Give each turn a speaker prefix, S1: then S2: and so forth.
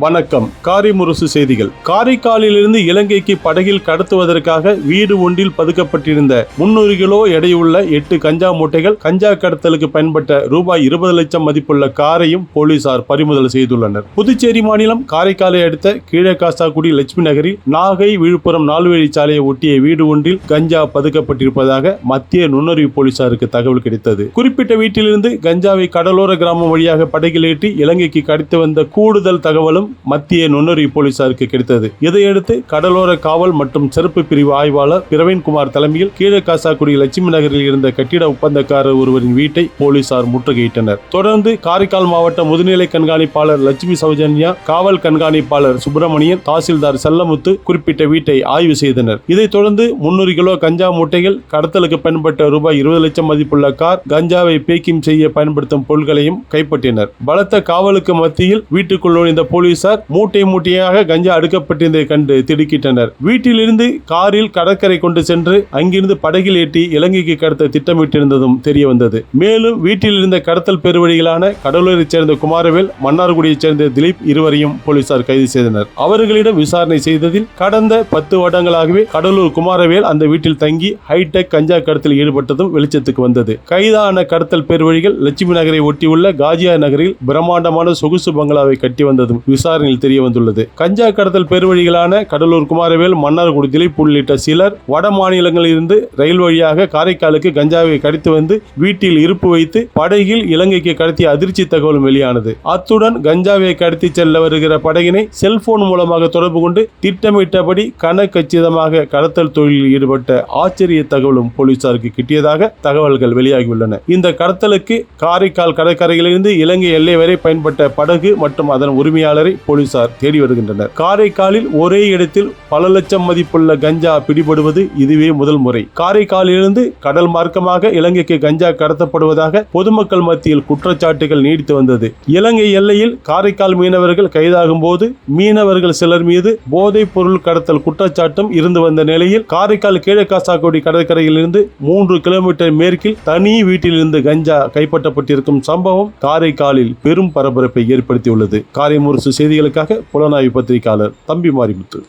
S1: வணக்கம். காரைமுரசு செய்திகள். காரைக்காலிலிருந்து இலங்கைக்கு படகில் கடத்துவதற்காக வீடு ஒன்றில் பதுக்கப்பட்டிருந்த 300 கிலோ எடையுள்ள 8 கஞ்சா மூட்டைகள், கஞ்சா கடத்தலுக்கு பயன்பட்ட ரூபாய் 20 லட்சம் மதிப்புள்ள காரையும் போலீசார் பறிமுதல் செய்துள்ளனர். புதுச்சேரி மாநிலம் காரைக்காலை அடுத்த கீழக்காசாக்குடி லட்சுமி நகரில் நாகை விழுப்புரம் 4 வழிச்சாலையை ஒட்டிய வீடு ஒன்றில் கஞ்சா பதுக்கப்பட்டிருப்பதாக மத்திய நுண்ணறிவு போலீசாருக்கு தகவல் கிடைத்தது. குறிப்பிட்ட வீட்டிலிருந்து கஞ்சாவை கடலோர கிராமம் வழியாக படகில் ஏற்றி இலங்கைக்கு கடத்தி வந்த கூடுதல் தகவலும் மத்திய நுண்ணறிவு போலீசாருக்கு கிடைத்தது. இதையடுத்து கடலோர காவல் மற்றும் சிறப்பு பிரிவு ஆய்வாளர் பிரவீன்குமார் தலைமையில் கீழக்காசாக்குடி லட்சுமி நகரில் இருந்த கட்டிட ஒப்பந்தக்காரர் ஒருவரின் வீட்டை போலீசார் முற்றுகையிட்டனர். தொடர்ந்து காரைக்கால் மாவட்ட முதுநிலை கண்காணிப்பாளர் லட்சுமி சௌஜன்யா, காவல் கண்காணிப்பாளர் சுப்பிரமணியன், தாசில்தார் செல்லமுத்து குறிப்பிட்ட வீட்டை ஆய்வு செய்தனர். இதைத் தொடர்ந்து 300 கிலோ கஞ்சா மூட்டைகள், கடத்தலுக்கு பயன்பட்ட ரூபாய் 20 லட்சம் மதிப்புள்ள கார், கஞ்சாவை பேக்கிங் செய்ய பயன்படுத்தும் பொருட்களையும் கைப்பற்றினர். பலத்த காவலுக்கு மத்தியில் வீட்டுக்குள் நுழைந்த போலீசார் மூட்டை மூட்டையாக கஞ்சா அடுக்கப்பட்டிருந்ததை கண்டு திடுக்கிட்டனர். வீட்டிலிருந்து காரில் கடற்கரை கொண்டு சென்று அங்கிருந்து படகில் ஏற்றி இலங்கைக்கு கடத்த திட்டமிட்டிருந்ததும் தெரிய வந்தது. மேலும் வீட்டில் இருந்த கடத்தல் பெருவழிகளான கடலூரைச் சேர்ந்த குமாரவேல், மன்னார்குடியைச் சேர்ந்த திலீப் இருவரையும் போலீசார் கைது செய்தனர். அவர்களிடம் விசாரணை செய்ததில் கடந்த 10 வருடங்களாகவே கடலூர் குமாரவேல் அந்த வீட்டில் தங்கி ஹைடெக் கஞ்சா கடத்தலில் ஈடுபட்டதும் வெளிச்சத்துக்கு வந்தது. கைதான கடத்தல் பெருவழிகள் லட்சுமி நகரை ஒட்டியுள்ள காஜியா நகரில் பிரம்மாண்டமான சொகுசு பங்களாவை கட்டி வந்ததும் விசாரணையில் தெரிய வந்துள்ளது. கஞ்சா கடத்தல் பெருவழிகளான கடலூர் குமாரவேல், மன்னார்குடி திலீப் உள்ளிட்ட சிலர் வட மாநிலங்களில் இருந்து ரயில் வழியாக காரைக்காலுக்கு கஞ்சாவை கடத்தி வந்து வீட்டில் இருப்பு வைத்து படகில் இலங்கைக்கு கடத்திய அதிர்ச்சி தகவலும் வெளியானது. அத்துடன் கஞ்சாவை கடத்தி செல்ல வருகிற படகினை செல்போன் மூலமாக தொடர்பு கொண்டு திட்டமிட்டபடி கணக்கச்சிதமாக கடத்தல் தொழிலில் ஈடுபட்ட ஆச்சரிய தகவலும் போலீசாருக்கு கிட்டியதாக தகவல்கள் வெளியாகியுள்ளன. இந்த கடத்தலுக்கு காரைக்கால் கடற்கரையிலிருந்து இலங்கை எல்லை வரை பயன்பட்ட படகு மற்றும் அதன் உரிமையாளரை போலீசார் தேடி வருகின்றனர். காரைக்காலில் ஒரே இடத்தில் பல லட்சம் மதிப்புள்ள கஞ்சா பிடிபடுவது இதுவே முதல் முறை. காரைக்காலிலிருந்து கடல் மார்க்கமாக இலங்கைக்கு கஞ்சா கடத்தப்படுவதாக பொதுமக்கள் மத்தியில் குற்றச்சாட்டுகள் நீடித்து வந்தது. இலங்கை எல்லையில் காரைக்கால் மீனவர்கள் கைதாகும் போது மீனவர்கள் சிலர் மீது போதைப் பொருள் கடத்தல் குற்றச்சாட்டும் இருந்து வந்த நிலையில் காரைக்கால் கீழக்காசாக்குடி கடற்கரையிலிருந்து 3 கிலோமீட்டர் மேற்கில் தனி வீட்டிலிருந்து கஞ்சா கைப்பற்றப்பட்டிருக்கும் சம்பவம் காரைக்காலில் பெரும் பரபரப்பை ஏற்படுத்தியுள்ளது. காரைமுரசு செய்திகளுக்காக புலனாய்வு பத்திரிகையாளர் தம்பி மாரிமுத்து.